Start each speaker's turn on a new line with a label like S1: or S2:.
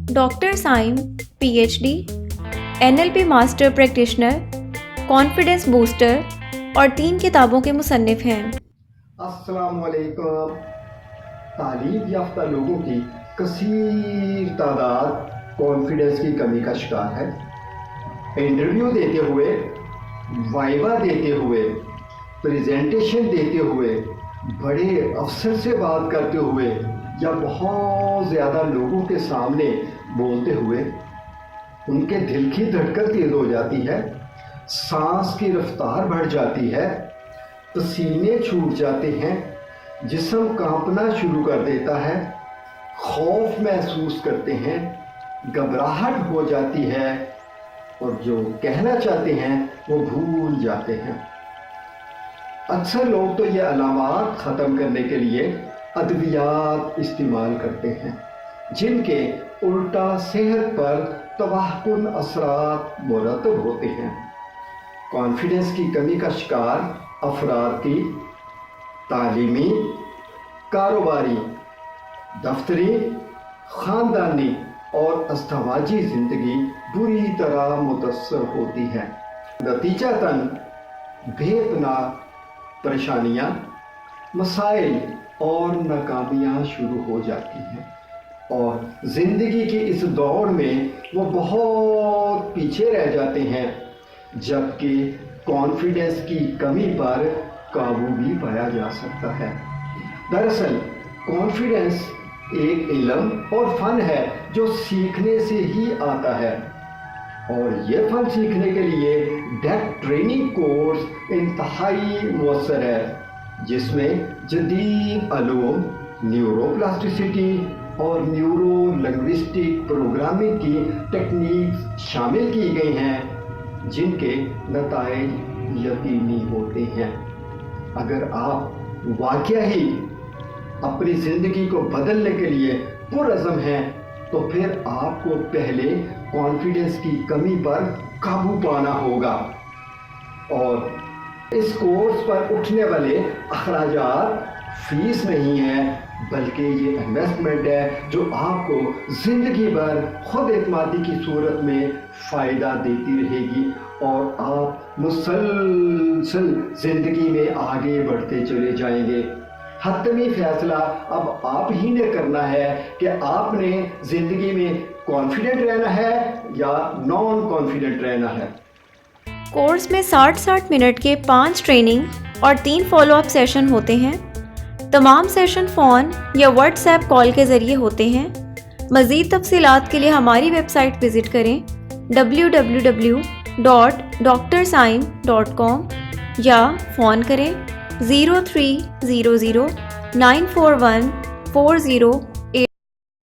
S1: Doctor سائم PhD, NLP master practitioner, confidence booster اور 3 کتابوں کے مصنف ہیں۔
S2: السلام علیکم۔ تعلیم یافتہ لوگوں کی کثیر تعداد کانفیڈنس کی کمی کا شکار ہے۔ انٹرویو دیتے ہوئے، وائوا دیتے ہوئے، پریزنٹیشن دیتے ہوئے، بڑے افسر سے بات کرتے ہوئے یا بہت زیادہ لوگوں کے سامنے بولتے ہوئے ان کے دل کی دھڑکن تیز ہو جاتی ہے، سانس کی رفتار بڑھ جاتی ہے، پسینے چھوٹ جاتے ہیں، جسم کانپنا شروع کر دیتا ہے، خوف محسوس کرتے ہیں، گھبراہٹ ہو جاتی ہے اور جو کہنا چاہتے ہیں وہ بھول جاتے ہیں۔ اکثر لوگ تو یہ علامات ختم کرنے کے لیے ادویات استعمال کرتے ہیں جن کے الٹا صحت پر تباہ کن اثرات مرتب ہوتے ہیں۔ کانفیڈنس کی کمی کا شکار افراد کی تعلیمی، کاروباری، دفتری، خاندانی اور ازدواجی زندگی بری طرح متاثر ہوتی ہے۔ نتیجتاً بے پناہ پریشانیاں، مسائل اور ناکامیاں شروع ہو جاتی ہیں اور زندگی کی اس دوڑ میں وہ بہت پیچھے رہ جاتے ہیں، جبکہ کانفیڈنس کی کمی پر قابو بھی پایا جا سکتا ہے۔ دراصل کانفیڈنس ایک علم اور فن ہے جو سیکھنے سے ہی آتا ہے، اور یہ فن سیکھنے کے لیے ڈیپتھ ٹریننگ کورس انتہائی مؤثر ہے، جس میں جدید علوم، نیورو پلاسٹیسٹی اور نیورو لنگوسٹک پروگرامنگ کی ٹیکنیکس شامل کی گئی ہیں جن کے نتائج یقینی ہوتے ہیں۔ اگر آپ واقعہ ہی اپنی زندگی کو بدلنے کے لیے پرعزم ہیں تو پھر آپ کو پہلے کانفیڈنس کی کمی پر قابو پانا ہوگا، اور اس کورس پر اٹھنے والے اخراجات فیس نہیں ہیں، بلکہ یہ انویسٹمنٹ ہے جو آپ کو زندگی بھر خود اعتمادی کی صورت میں فائدہ دیتی رہے گی اور آپ مسلسل زندگی میں آگے بڑھتے چلے جائیں گے۔ حتمی فیصلہ اب آپ ہی نے کرنا ہے کہ آپ نے زندگی میں کانفیڈنٹ رہنا ہے یا نان کانفیڈنٹ رہنا ہے۔
S1: کورس میں 60 منٹ کے 5 ٹریننگ اور 3 فالو اپ سیشن ہوتے ہیں۔ تمام سیشن فون یا واٹس ایپ کال کے ذریعے ہوتے ہیں۔ مزید تفصیلات کے لیے ہماری ویب سائٹ وزٹ کریں www.drsaim.com یا فون کریں 0300 941 40